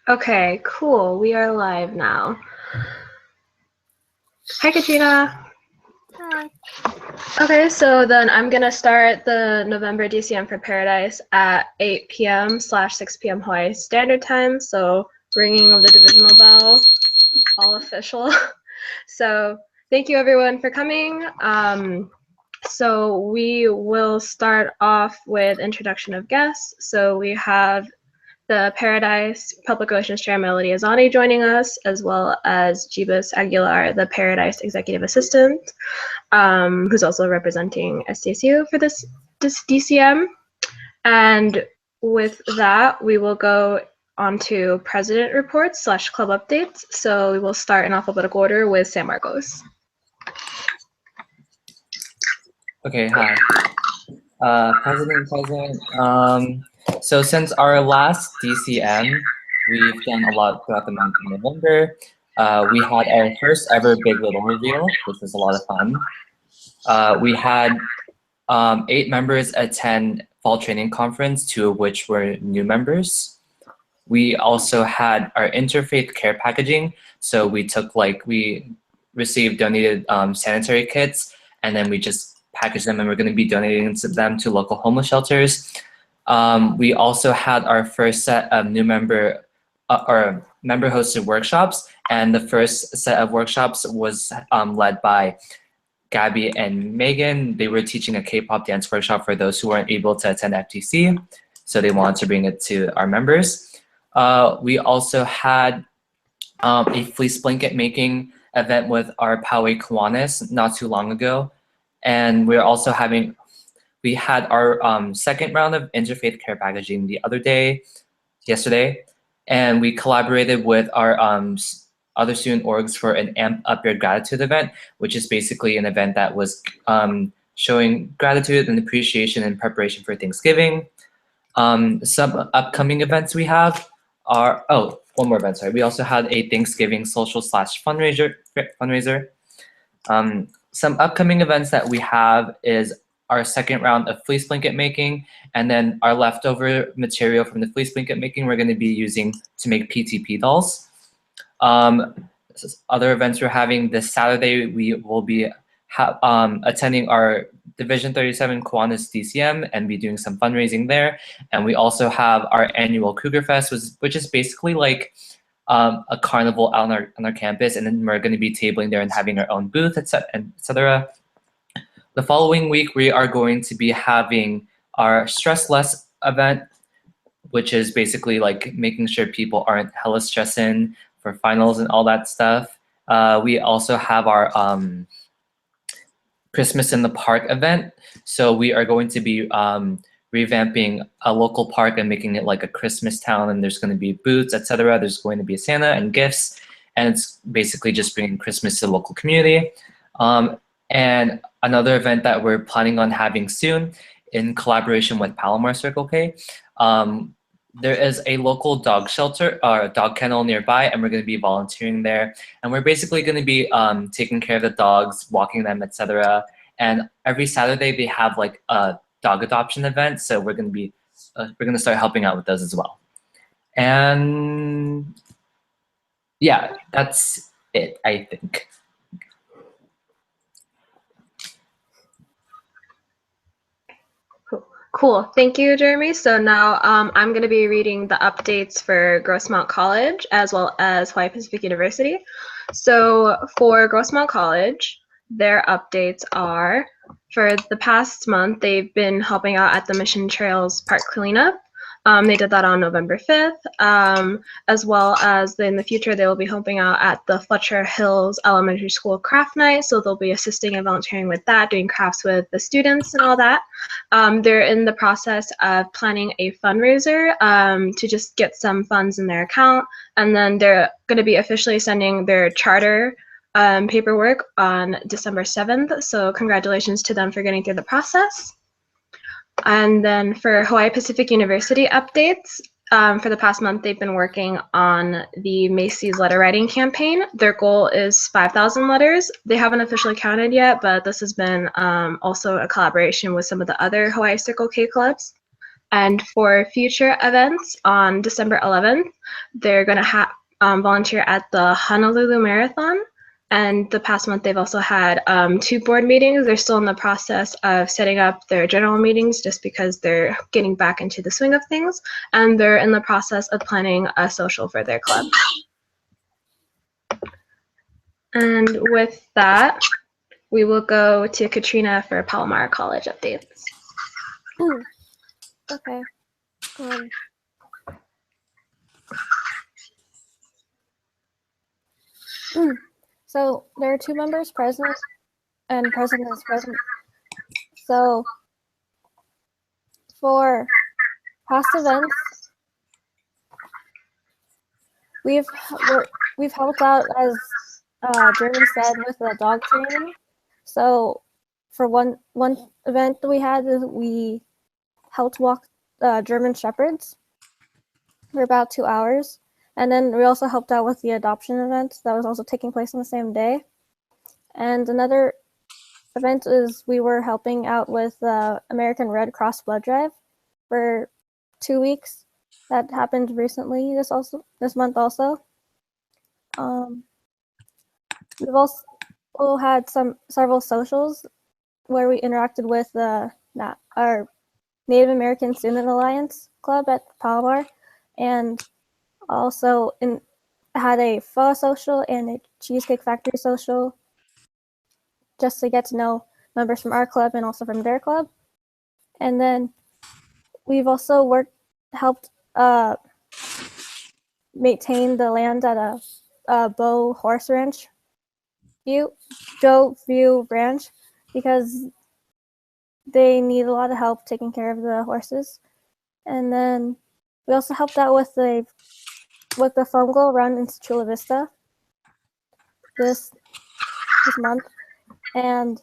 Okay, cool. We are live now. Hi, Katrina. Hi. Okay, so then I'm gonna start the November DCM for Paradise at 8 p.m/6 p.m. Hawaii Standard Time. So ringing of the divisional bell, all official. So thank you everyone for coming. So we will start off with introduction of guests. So we have the Paradise Public Relations Chair Melody Azani joining us, as well as Jibus Aguilar, the Paradise Executive Assistant, who's also representing SDSU for this DCM. And with that, we will go on to president reports / club updates. So we will start in alphabetical order with San Marcos. Okay, hi. President. So since our last DCM, we've done a lot throughout the month of November. We had our first ever Big Little reveal, which was a lot of fun. We had 8 members attend Fall Training Conference, 2 of which were new members. We also had our interfaith care packaging. So we received donated sanitary kits, and then we just package them, and we're going to be donating them to local homeless shelters. We also had our first set of new member hosted workshops, and the first set of workshops was led by Gabby and Megan. They were teaching a K-pop dance workshop for those who weren't able to attend FTC, so they wanted to bring it to our members. We also had a fleece blanket making event with our Paue Kiwanis not too long ago. And we had our second round of interfaith care packaging yesterday, and we collaborated with our other student orgs for an Amp Up Your Gratitude event, which is basically an event that was showing gratitude and appreciation in preparation for Thanksgiving. Some upcoming events we have are, one more event, sorry. We also had a Thanksgiving social / fundraiser. Some upcoming events that we have is our second round of fleece blanket making, and then our leftover material from the fleece blanket making we're going to be using to make PTP dolls. Other events we're having this Saturday, we will be attending our Division 37 Kiwanis DCM and be doing some fundraising there. And we also have our annual Cougar Fest, which is basically like a carnival out on our campus, and then we're going to be tabling there and having our own booth, etc. The following week, we are going to be having our Stress Less event, which is basically like making sure people aren't hella stressing for finals and all that stuff. We also have our Christmas in the Park event. So we are going to be revamping a local park and making it like a Christmas town, and there's going to be booths, etc. There's going to be a Santa and gifts, and it's basically just bringing Christmas to the local community. And another event that we're planning on having soon in collaboration with Palomar Circle K, there is a local dog shelter or dog kennel nearby, and we're going to be volunteering there. And we're basically going to be taking care of the dogs, walking them, etc. And every Saturday they have like a dog adoption event, so we're going to start helping out with those as well. And yeah, that's it, I think. Cool, thank you, Jeremy. So now I'm going to be reading the updates for Grossmont College as well as Hawaii Pacific University. So for Grossmont College, their updates are, for the past month, they've been helping out at the Mission Trails Park cleanup. They did that on November 5th, as well as in the future, they will be helping out at the Fletcher Hills Elementary School Craft Night. So they'll be assisting and volunteering with that, doing crafts with the students and all that. They're in the process of planning a fundraiser to just get some funds in their account. And then they're going to be officially sending their charter paperwork on December 7th. So congratulations to them for getting through the process. And then for Hawaii Pacific University updates, for the past month, they've been working on the Macy's letter writing campaign. Their goal is 5,000 letters. They haven't officially counted yet, but this has been also a collaboration with some of the other Hawaii Circle K clubs. And for future events on December 11th, they're going to volunteer at the Honolulu Marathon. And the past month, they've also had 2 board meetings. They're still in the process of setting up their general meetings just because they're getting back into the swing of things. And they're in the process of planning a social for their club. And with that, we will go to Katrina for Palomar College updates. Okay. So there are 2 members present, and president is present. So for past events, we've helped out, as Jeremy said, with the dog training. So for one event that we had, we helped walk German Shepherds for about 2 hours. And then we also helped out with the adoption event that was also taking place on the same day. And another event is we were helping out with the American Red Cross blood drive for 2 weeks. That happened recently this month also. We've also had several socials where we interacted with our Native American Student Alliance Club at Palomar, and also had a pho social and a Cheesecake Factory social, just to get to know members from our club and also from their club. And then we've also helped maintain the land at a Bow Horse Ranch, Joe View Ranch, because they need a lot of help taking care of the horses. And then we also helped out with the Foam Glow run in Chula Vista this month. And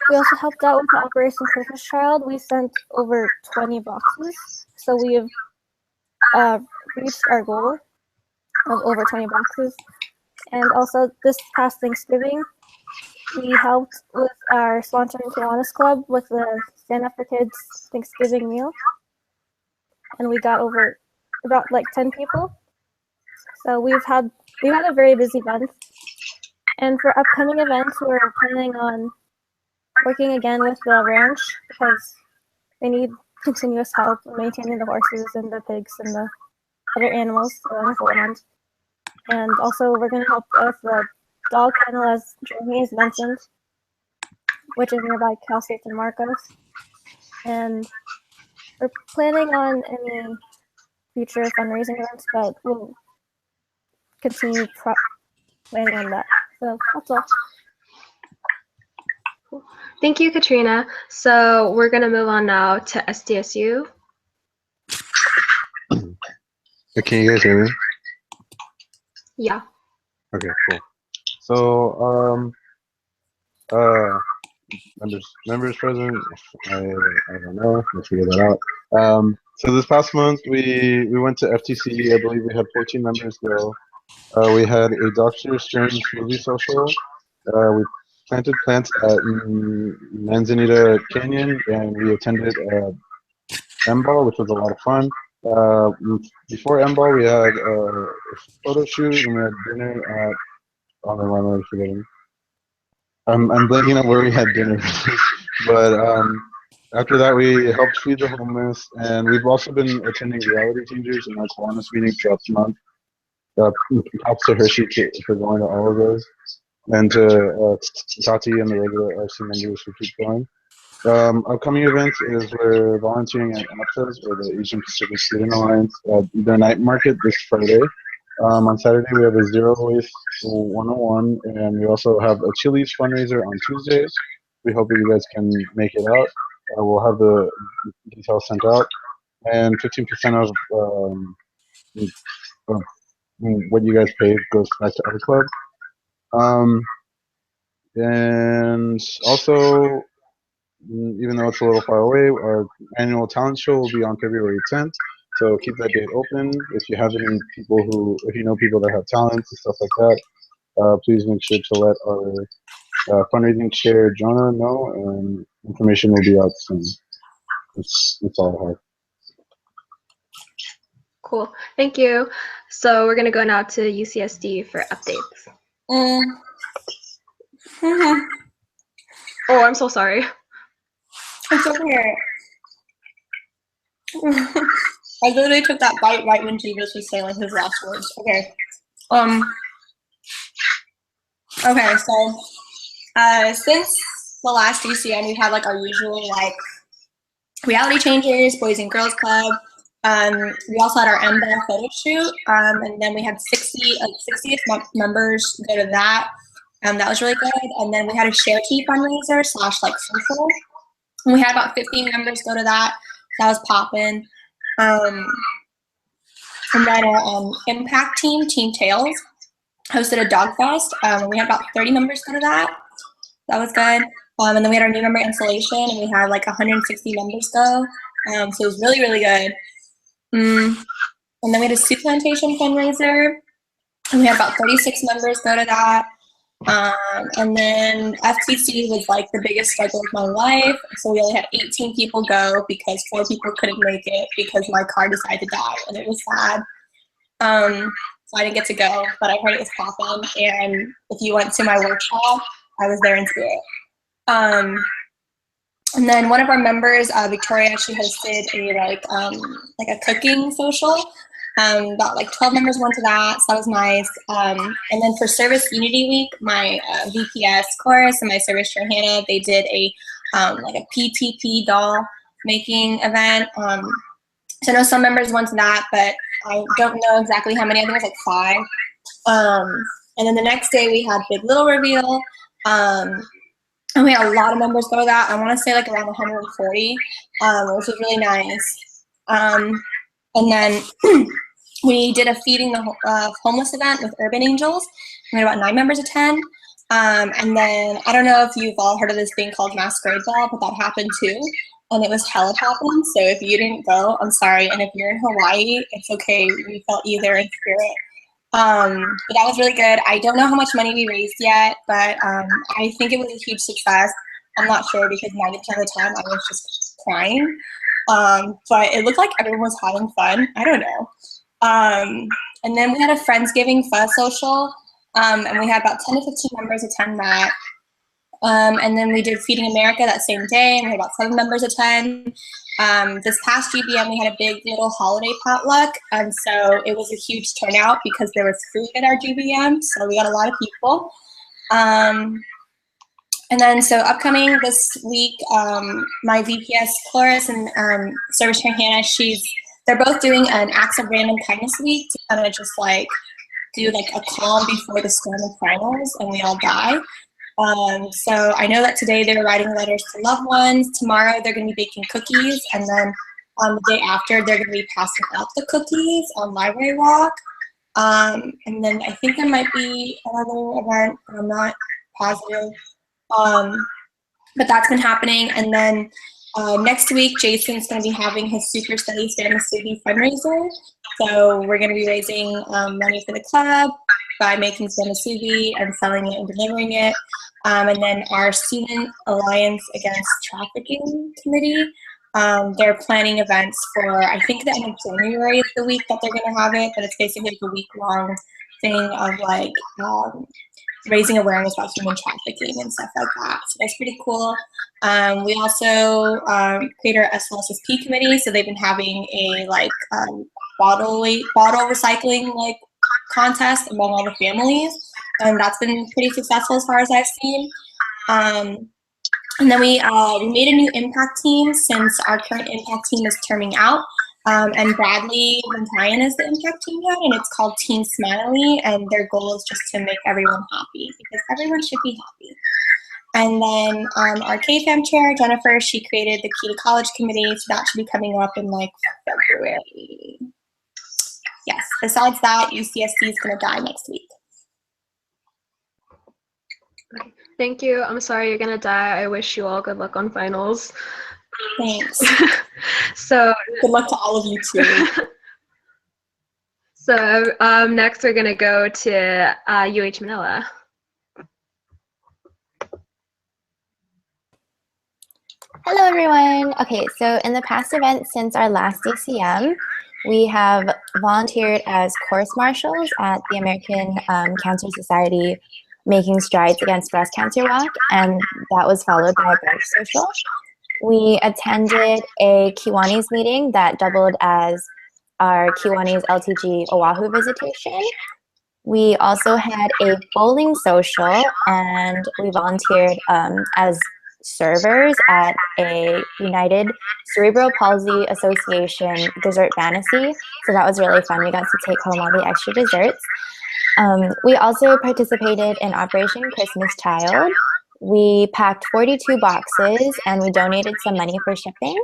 we also helped out with the Operation Christmas Child. We sent over 20 boxes. So we have reached our goal of over 20 boxes. And also this past Thanksgiving, we helped with our sponsoring Kiwanis Club with the Stand Up for Kids Thanksgiving meal. And we got about like 10 people. So we've had a very busy month. And for upcoming events, we're planning on working again with the ranch because they need continuous help maintaining the horses and the pigs and the other animals around the land. And also we're going to help with the dog kennel, as Jeremy has mentioned, which is nearby Cal State San Marcos. And we're planning on any future fundraising events, but we'll continue planning on that. So that's all. Thank you, Katrina. So we're going to move on now to SDSU. Can you guys hear me? Yeah. Okay, cool. So, members present. I don't know. Let's figure that out. So this past month we went to FTC. I believe we had 14 members go. We had a Dr. Stern smoothie social. We planted plants at Manzanita Canyon, and we attended M-Ball, which was a lot of fun. Before M-Ball, we had a photo shoot, and we had dinner at. Oh, no, I'm forgetting. I'm blanking on where we had dinner, but after that we helped feed the homeless, and we've also been attending reality changers and our Kiwanis meetings throughout the month. Props to Hershey for going to all of those, and to Tati and the regular RC members who keep going. Upcoming events is we're volunteering at APSAS, or the Asian Pacific Student Alliance, at their night market this Friday. On Saturday we have a Zero Waste 101, and we also have a Chili's fundraiser on Tuesdays. We hope that you guys can make it out. We'll have the details sent out, and 15% of what you guys pay goes back to our club. And also, even though it's a little far away, our annual talent show will be on February 10th. So keep that date open. If you have any people if you know people that have talents and stuff like that, please make sure to let our fundraising chair, Jonah, know, and information will be out soon. That's all I have. Cool. Thank you. So we're going to go now to UCSD for updates. Oh, I'm so sorry. It's okay. I literally took that bite right when Jesus was saying like his last words. Okay. Okay, so since the last DCM, we've had like our usual like reality changers, Boys and Girls Club. We also had our MBA photo shoot, and then we had 60th members go to that. That was really good. And then we had a charity fundraiser / like social. And we had about 15 members go to that. That was popping. And then our impact team, Team Tails, hosted a dog fest. We had about 30 members go to that. That was good. And then we had our new member installation, and we had like 160 members go. So it was really, really good. And then we had a soup plantation fundraiser, and we had about 36 members go to that. And then FTC was like the biggest struggle of my life. So we only had 18 people go because 4 people couldn't make it because my car decided to die, and it was sad. So I didn't get to go, but I heard it was poppin'. And if you went to my workshop, I was there in spirit. And then one of our members, Victoria, she hosted a like a cooking social. About like 12 members went to that, so that was nice. And then for Service Unity Week, my VPS course and my service chair Hannah, they did a like a PTP doll making event. So I know some members went to that, but I don't know exactly how many. I think it was like 5. And then the next day we had Big Little reveal. And we had a lot of members go to that. I want to say like around 140, which was really nice. And then we did a Feeding the Homeless event with Urban Angels. We had about 9 members attend. And then I don't know if you've all heard of this thing called Masquerade Ball, but that happened too. And it was hella poppin'. So if you didn't go, I'm sorry. And if you're in Hawaii, it's okay. We felt you there in spirit. But that was really good. I don't know how much money we raised yet, but I think it was a huge success. I'm not sure because 90% of the time I was just crying. But it looked like everyone was having fun. I don't know. And then we had a Friendsgiving Fuzz social, and we had about 10 to 15 members attend that. And then we did Feeding America that same day, and we had about 7 members attend. This past GBM, we had a big little holiday potluck, and so it was a huge turnout because there was food at our GBM, so we got a lot of people. And then so upcoming this week, my VPS Chloris and service chair Hannah, they're both doing an Acts of Random Kindness week to kind of just like do like a calm before the storm of finals and we all die. So I know that today they're writing letters to loved ones. Tomorrow they're going to be baking cookies, and then on the day after they're going to be passing out the cookies on Library Walk. And then I think there might be another event, but I'm not positive. But that's been happening. And then next week, Jason's going to be having his Super Study Stand Masugi fundraiser. So we're going to be raising money for the club by making Stand Masugi and selling it and delivering it. And then our Student Alliance Against Trafficking Committee, they're planning events for, I think the end of January is the week that they're going to have it, but it's basically like a week-long thing of like raising awareness about human trafficking and stuff like that. So that's pretty cool. We also created our SLSSP committee, so they've been having a like bottle recycling like contest among all the families, and that's been pretty successful as far as I've seen. And then we made a new impact team since our current impact team is terming out. And Bradley and Ryan is the impact team head, and it's called Team Smiley, and their goal is just to make everyone happy because everyone should be happy. And then our KFAM chair, Jennifer, she created the Key to College committee, so that should be coming up in like February. Yes, besides that, UCSD is going to die next week. Thank you. I'm sorry you're going to die. I wish you all good luck on finals. Thanks. So good luck to all of you too. So next we're going to go to UH Manila. Hello everyone. Okay, so in the past event since our last DCM, We have volunteered as course marshals at the American Cancer Society Making Strides Against Breast Cancer Walk, and that was followed by a brunch social. We attended a Kiwanis meeting that doubled as our Kiwanis LTG Oahu visitation. We also had a bowling social, and we volunteered as servers at a United Cerebral Palsy Association dessert fantasy. So that was really fun. We got to take home all the extra desserts. We also participated in Operation Christmas Child. We packed 42 boxes and we donated some money for shipping.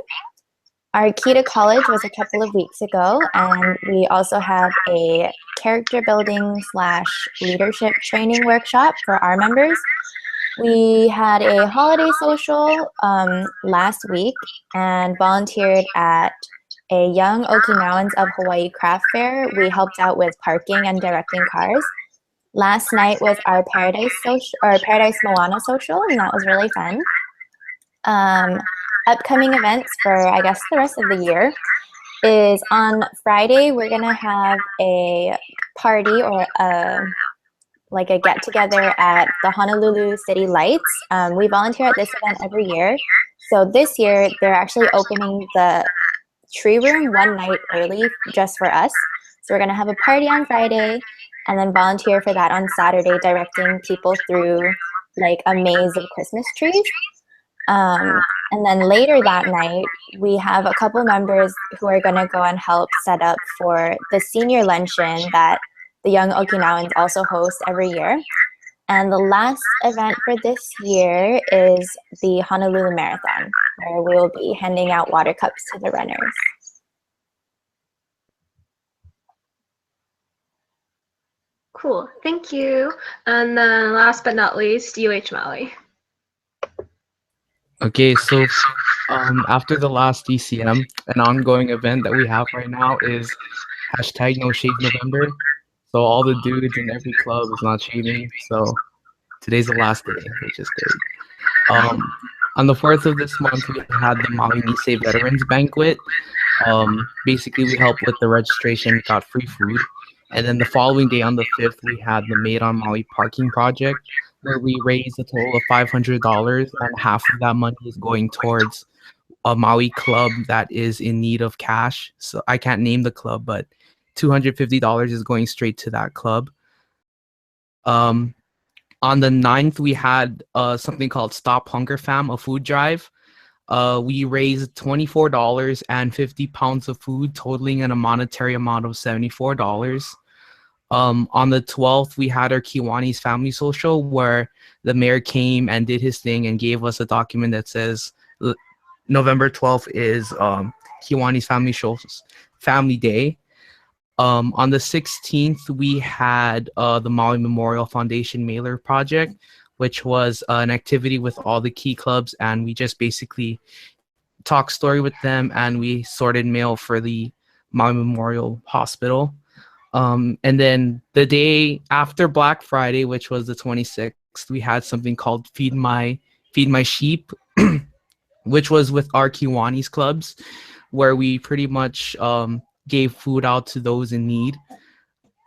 Our key to college was a couple of weeks ago, and we also have a character building / leadership training workshop for our members. We had a holiday social last week and volunteered at a Young Okinawans of Hawaii craft fair. We helped out with parking and directing cars. Last night was our Paradise Moana social, and that was really fun. Upcoming events for, I guess, the rest of the year is on Friday. We're gonna have a party or like a get together at the Honolulu City Lights. We volunteer at this event every year. So this year they're actually opening the tree room one night early just for us. So we're gonna have a party on Friday and then volunteer for that on Saturday, directing people through like a maze of Christmas trees. And then later that night, we have a couple members who are going to go and help set up for the senior luncheon that the Young Okinawans also host every year. And the last event for this year is the Honolulu Marathon, where we will be handing out water cups to the runners. Cool, thank you. And then last but not least, UH Maui. Okay, so after the last DCM, an ongoing event that we have right now is hashtag No Shave November. So all the dudes in every club is not shaving. So today's the last day, which is great. On the 4th of this month, we had the Maui Nisei Veterans Banquet. Basically, we helped with the registration, got free food. And then the following day on the 5th, we had the Made on Maui Parking Project, where we raised a total of $500, and half of that money is going towards a Maui club that is in need of cash. So I can't name the club, but $250 is going straight to that club. On the 9th, we had something called Stop Hunger Fam, a food drive. We raised $24 and 50 pounds of food, totaling a monetary amount of $74. On the 12th, we had our Kiwanis family social, where the mayor came and did his thing and gave us a document that says November 12th is Kiwanis family day. On the 16th, we had the Maui Memorial Foundation mailer project, which was an activity with all the key clubs, and we just basically talked story with them, and we sorted mail for the Maui Memorial Hospital. And then the day after Black Friday, which was the 26th, we had something called Feed My Sheep, which was with our Kiwanis clubs, where we pretty much gave food out to those in need.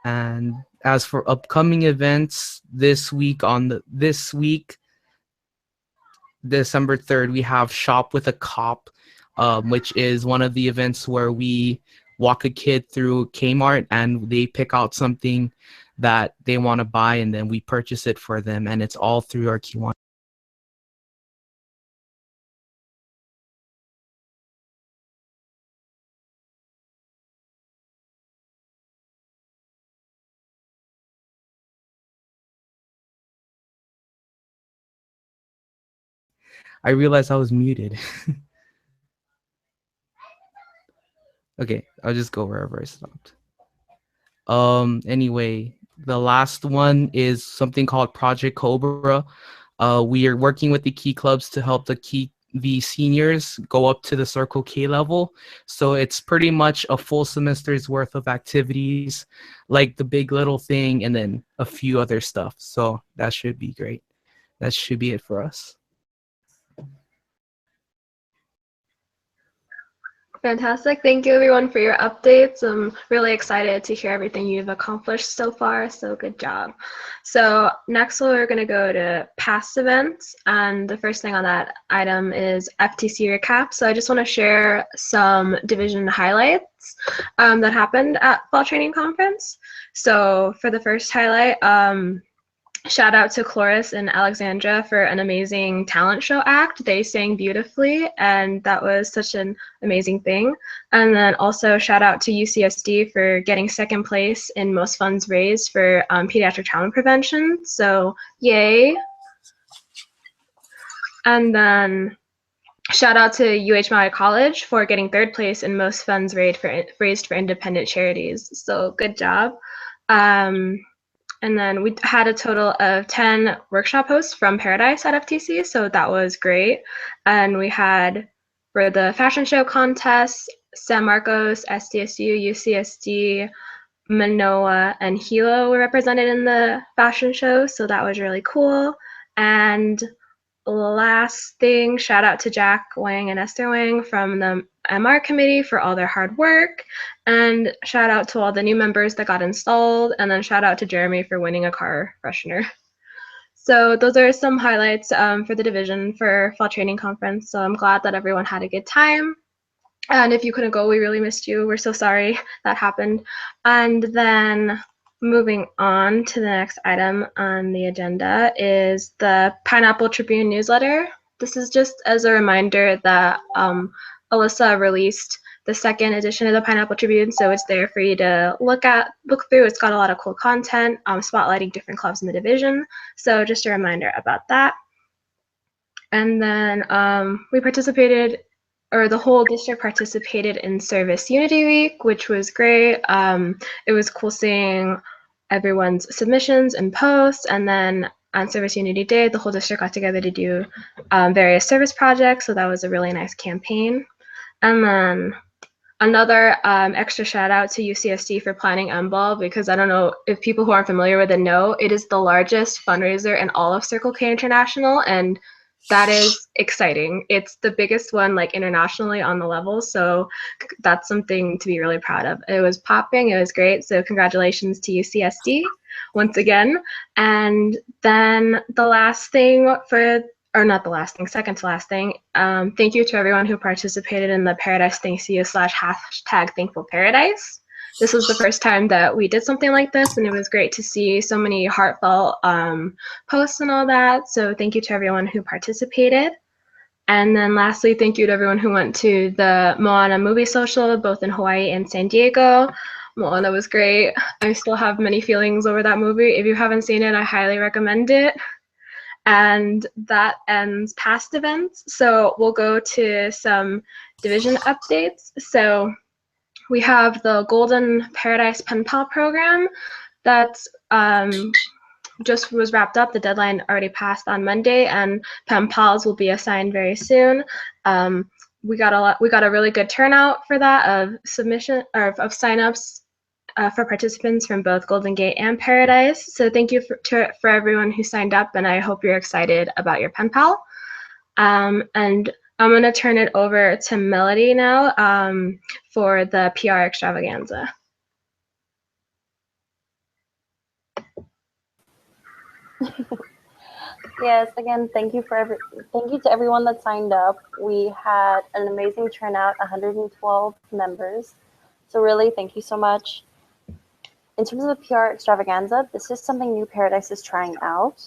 And as for upcoming events this week, December 3rd, we have Shop with a Cop, which is one of the events where we walk a kid through Kmart and they pick out something that they want to buy, and then we purchase it for them, and it's all through our Kiwanis. I realized I was muted. Okay, I'll just go wherever I stopped. Anyway, the last one is something called Project Cobra. We are working with the key clubs to help the seniors go up to the Circle K level. So it's pretty much a full semester's worth of activities, like the Big Little Thing, and then a few other stuff. So that should be great. That should be it for us. Fantastic. Thank you everyone for your updates. I'm really excited to hear everything you've accomplished so far, so good job. So next we're going to go to past events, and the first thing on that item is FTC recap. So I just want to share some division highlights that happened at Fall Training Conference. So for the first highlight, shout out to Cloris and Alexandra for an amazing talent show act. They sang beautifully, and that was such an amazing thing. And then also shout out to UCSD for getting second place in most funds raised for pediatric trauma prevention. So yay. And then shout out to UH Maui College for getting third place in most funds raised for independent charities. So good job. And then we had a total of 10 workshop hosts from Paradise at FTC, so that was great. And we had, for the fashion show contest, San Marcos, SDSU, UCSD, Manoa, and Hilo were represented in the fashion show, so that was really cool. And last thing, shout out to Jack Wang and Esther Wang from the MR committee for all their hard work, and shout out to all the new members that got installed, and then shout out to Jeremy for winning a car freshener. So those are some highlights for the division for Fall Training Conference. So I'm glad that everyone had a good time. And if you couldn't go, we really missed you. We're so sorry that happened. And then moving on to the next item on the agenda is the Pineapple Tribune newsletter. This is just as a reminder that Alyssa released the second edition of the Pineapple Tribune, so it's there for you to look through. It's got a lot of cool content, spotlighting different clubs in the division. So just a reminder about that. And then we participated, or the whole district participated in Service Unity Week, which was great. It was cool seeing everyone's submissions and posts, and then on Service Unity Day, the whole district got together to do various service projects, so that was a really nice campaign. And then another extra shout out to UCSD for planning MBAL, because I don't know if people who aren't familiar with it know, it is the largest fundraiser in all of Circle K International, and that is exciting. It's the biggest one like internationally on the level, so that's something to be really proud of. It was popping, it was great, so congratulations to UCSD once again. And then the last thing second to last thing, thank you to everyone who participated in the Paradise Thanks You / #ThankfulParadise. This was the first time that we did something like this, and it was great to see so many heartfelt posts and all that. So thank you to everyone who participated. And then lastly, thank you to everyone who went to the Moana movie social, both in Hawaii and San Diego. Moana was great. I still have many feelings over that movie. If you haven't seen it, I highly recommend it. And that ends past events. So we'll go to some division updates. So we have the Golden Paradise Pen Pal program that's just was wrapped up. The deadline already passed on Monday, and pen pals will be assigned very soon. We got a really good turnout for that of signups for participants from both Golden Gate and Paradise. So thank you for everyone who signed up, and I hope you're excited about your pen pal. And I'm going to turn it over to Melody now for the PR extravaganza. Yes, again, thank you to everyone that signed up. We had an amazing turnout, 112 members. So really, thank you so much. In terms of the PR extravaganza, this is something new Paradise is trying out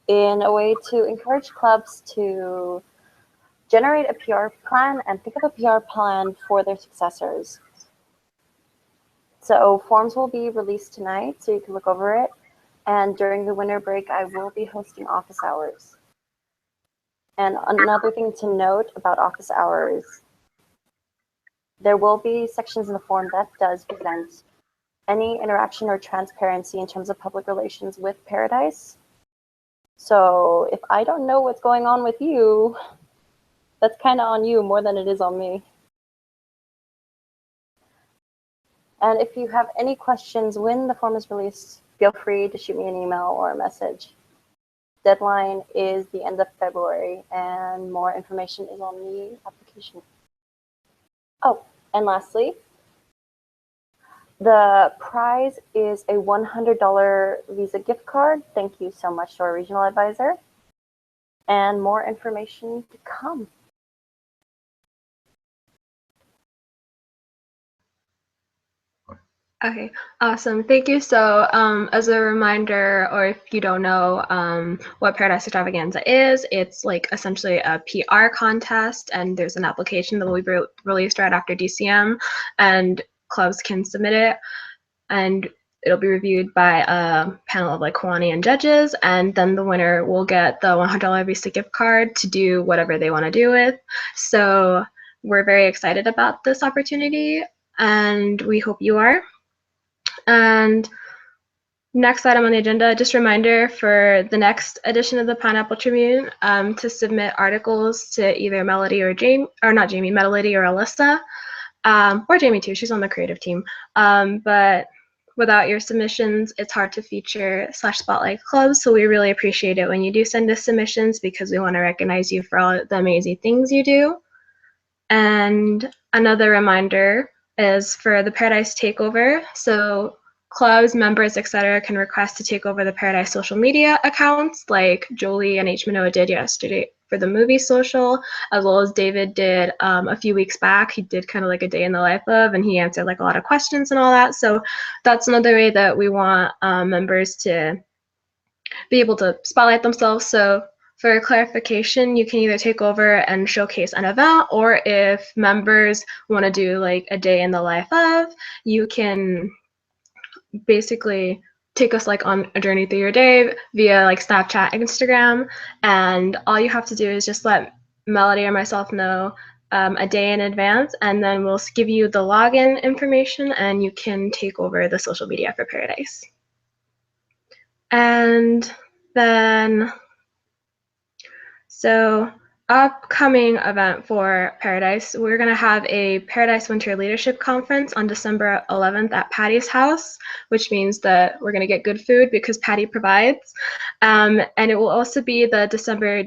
in a way to encourage clubs to generate a PR plan and think of a PR plan for their successors. So forms will be released tonight, so you can look over it. And during the winter break, I will be hosting office hours. And another thing to note about office hours, there will be sections in the form that does prevent any interaction or transparency in terms of public relations with Paradise. So if I don't know what's going on with you, that's kind of on you more than it is on me. And if you have any questions when the form is released, feel free to shoot me an email or a message. Deadline is the end of February, and more information is on the application. Oh, And lastly, the prize is a $100 Visa gift card. Thank you so much to our regional advisor. And more information to come. Okay, awesome. Thank you. So as a reminder, or if you don't know what Paradise Extravaganza is, it's like essentially a PR contest, and there's an application that will be released right after DCM, and clubs can submit it, and it'll be reviewed by a panel of like Kawani and judges, and then the winner will get the $100 Visa gift card to do whatever they want to do with. So we're very excited about this opportunity, and we hope you are. And next item on the agenda, just a reminder for the next edition of the Pineapple Tribune to submit articles to either Melody or Jamie, or not Jamie, Melody or Alyssa, or Jamie too, she's on the creative team. But without your submissions, it's hard to feature / spotlight clubs, so we really appreciate it when you do send us submissions because we want to recognize you for all the amazing things you do. And another reminder is for the Paradise Takeover. So clubs, members, etc. can request to take over the Paradise social media accounts like Jolie and H. Manoa did yesterday for the movie social, as well as David did a few weeks back. He did kind of like a day in the life of, and he answered like a lot of questions and all that. So that's another way that we want members to be able to spotlight themselves. So for clarification, you can either take over and showcase an event, or if members want to do like a day in the life of, you can basically take us like on a journey through your day via like Snapchat, Instagram, and all you have to do is just let Melody or myself know a day in advance, and then we'll give you the login information and you can take over the social media for Paradise. And then so upcoming event for Paradise, we're going to have a Paradise Winter Leadership Conference on December 11th at Patty's house, which means that we're going to get good food because Patty provides. And it will also be the December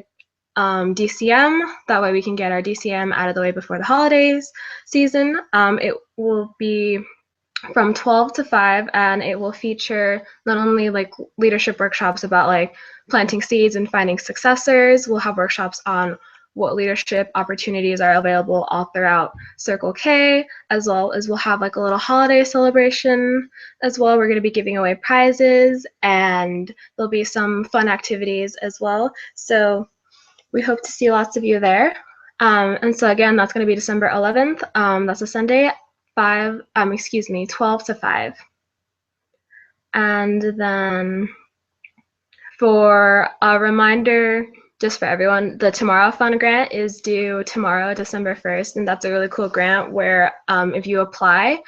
DCM. That way we can get our DCM out of the way before the holidays season. It will be from 12 to 5, and it will feature not only like leadership workshops about like planting seeds and finding successors. We'll have workshops on what leadership opportunities are available all throughout Circle K, as well as we'll have like a little holiday celebration as well. We're going to be giving away prizes, and there'll be some fun activities as well. So we hope to see lots of you there. And so again, that's going to be December 11th. That's a Sunday, 12 to 5. And then for a reminder, just for everyone, the Tomorrow Fund grant is due tomorrow, December 1st, and that's a really cool grant where if you apply,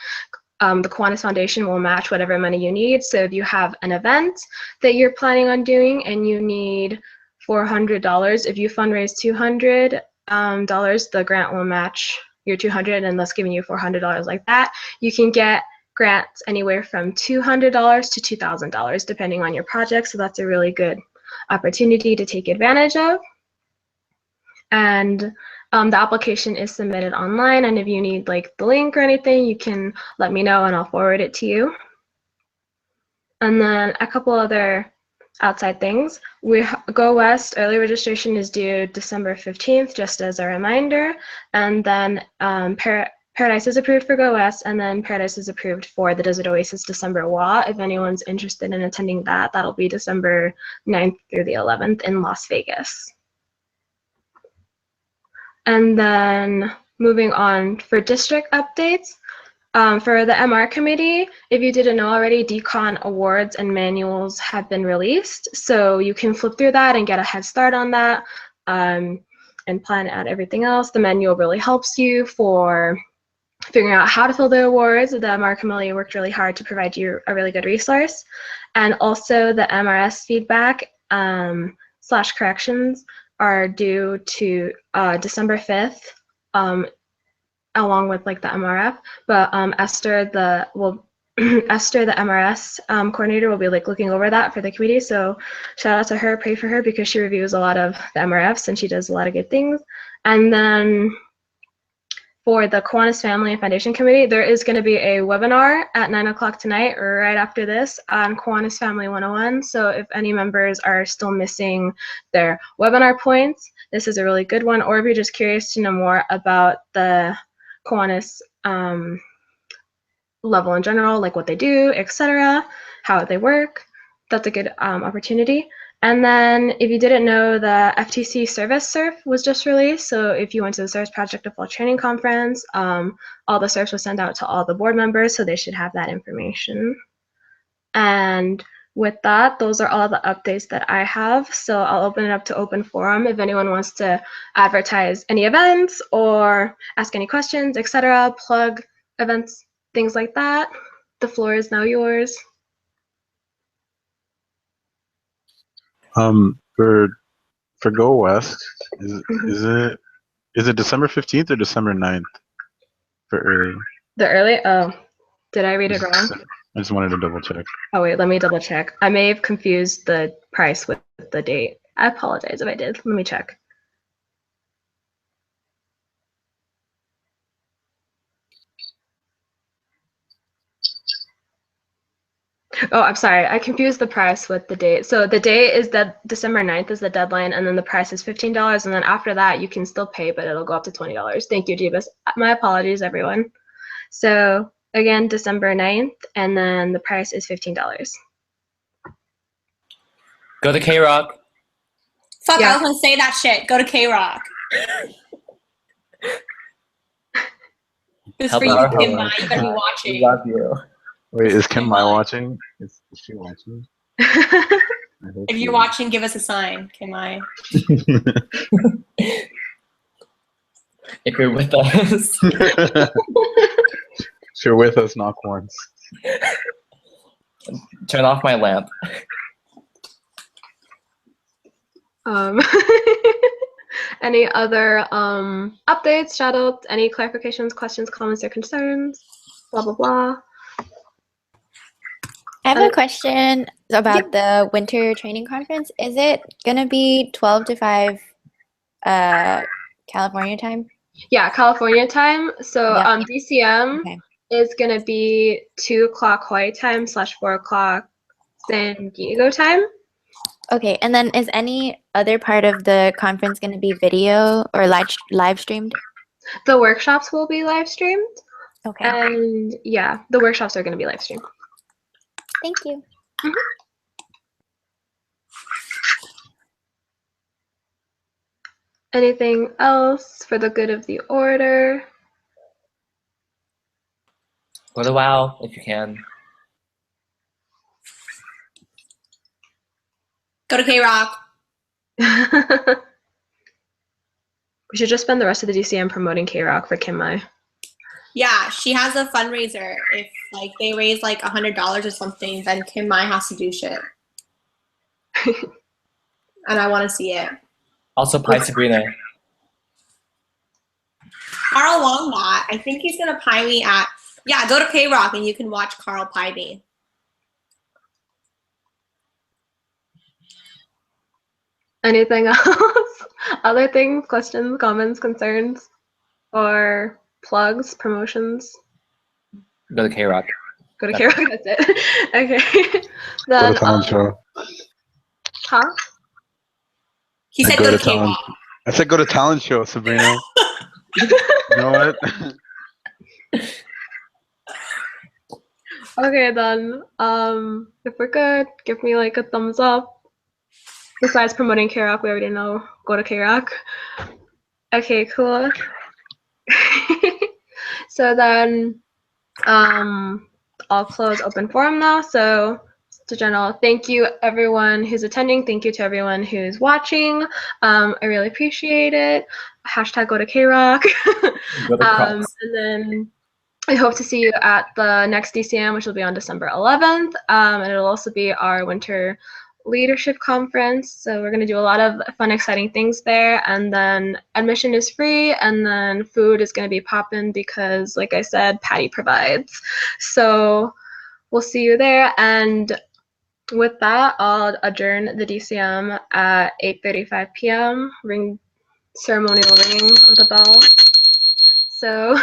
the Kiwanis Foundation will match whatever money you need. So if you have an event that you're planning on doing and you need $400, if you fundraise $200, the grant will match your $200 and thus giving you $400 like that. You can get grants anywhere from $200 to $2,000 depending on your project, so that's a really good opportunity to take advantage of. And the application is submitted online, and if you need like the link or anything, you can let me know and I'll forward it to you. And then a couple other outside things. Go West early registration is due December 15th, just as a reminder. And then Paradise is approved for Go West, and then Paradise is approved for the Desert Oasis December WA. If anyone's interested in attending that, that'll be December 9th through the 11th in Las Vegas. And then moving on for district updates. For the MR committee, if you didn't know already, decon awards and manuals have been released. So you can flip through that and get a head start on that and plan out everything else. The manual really helps you for figuring out how to fill the awards. The MR committee worked really hard to provide you a really good resource. And also the MRS feedback / corrections are due to December 5th. Along with like the MRF, but Esther, the MRS coordinator, will be like looking over that for the committee. So shout out to her, pray for her because she reviews a lot of the MRFs and she does a lot of good things. And then for the Kiwanis Family and Foundation Committee, there is going to be a webinar at 9 o'clock tonight, right after this, on Kiwanis Family 101. So if any members are still missing their webinar points, this is a really good one. Or if you're just curious to know more about the Kiwanis level in general, like what they do, etc., how they work, that's a good opportunity. And then if you didn't know, the FTC Service Surf was just released. So if you went to the Service Project of Fall Training Conference, all the surfs were sent out to all the board members, so they should have that information. And with that, those are all the updates that I have. So I'll open it up to open forum if anyone wants to advertise any events or ask any questions, etc., plug events, things like that. The floor is now yours. For Go West, is it December 15th or December 9th for early? The early? Oh, did I read it wrong? I just wanted to double check. Oh wait, let me double check. I may have confused the price with the date. I apologize if I did. Let me check. Oh, I'm sorry. I confused the price with the date. So the date is that December 9th is the deadline, and then the price is $15. And then after that, you can still pay, but it'll go up to $20. Thank you, Jeebus. My apologies, everyone. So again, December 9th, and then the price is $15. Go to K-Rock. Fuck, Yeah. I was gonna say that shit. Go to K-Rock. It's Help for you, out, Kim Helen. Ma. You better be We watching. love you. Wait, is Kim Mai watching? Is she watching? I hope If she you're is. watching, give us a sign, Kim Ma. If you're with us. If you're with us, knock once. Turn off my lamp. Any other updates, shout-outs, any clarifications, questions, comments, or concerns? Blah, blah, blah. I have a question about the winter training conference. Is it gonna be 12 to 5 California time? Yeah, California time. So Yep. DCM Okay. is going to be 2 o'clock Hawaii time / 4 o'clock San Diego time. Okay, and then is any other part of the conference going to be video or live streamed? The workshops will be live streamed. Okay, And yeah, the workshops are going to be live streamed. thank you. Anything else for the good of the order? Go to WoW if you can. Go to K-Rock. We should just spend the rest of the DCM promoting K-Rock for Kim Mai. Yeah, she has a fundraiser. If like they raise like $100 or something, then Kim Mai has to do shit. And I want to see it. Also, Pi Sabrina. Carl Long that. I think he's gonna pie me at. Yeah, go to K-Rock and you can watch Carl pie me. Anything else? Other things, questions, comments, concerns, or plugs, promotions? Go to K-Rock. Go to K-Rock, that's it. Okay. Go Then, to talent show. huh? He said Go go to to talent. K-Rock. I said go to talent show, Sabrina. You know what? Okay, then, if we're good, give me like a thumbs up. Besides promoting K-Rock, we already know, go to K-Rock. Okay, cool. So then, I'll close open forum now. So to general, thank you everyone who's attending. Thank you to everyone who's watching. I really appreciate it. Hashtag go to K-Rock. Go to Crocs. And then I hope to see you at the next DCM, which will be on December 11th. And it'll also be our winter leadership conference. So we're going to do a lot of fun, exciting things there. And then admission is free. And then food is going to be popping because, like I said, Patty provides. So we'll see you there. And with that, I'll adjourn the DCM at 8:35 p.m. Ceremonial ringing of the bell. So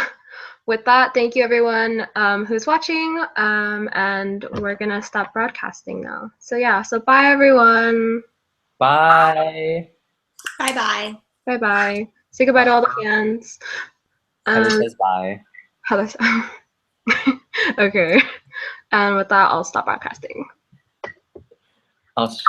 with that, thank you everyone who's watching, and we're gonna stop broadcasting now. So yeah, so bye everyone. Bye. Bye-bye. Bye-bye. Say goodbye to all the fans. Heather says bye. Heather. Okay. And with that, I'll stop broadcasting. I'll just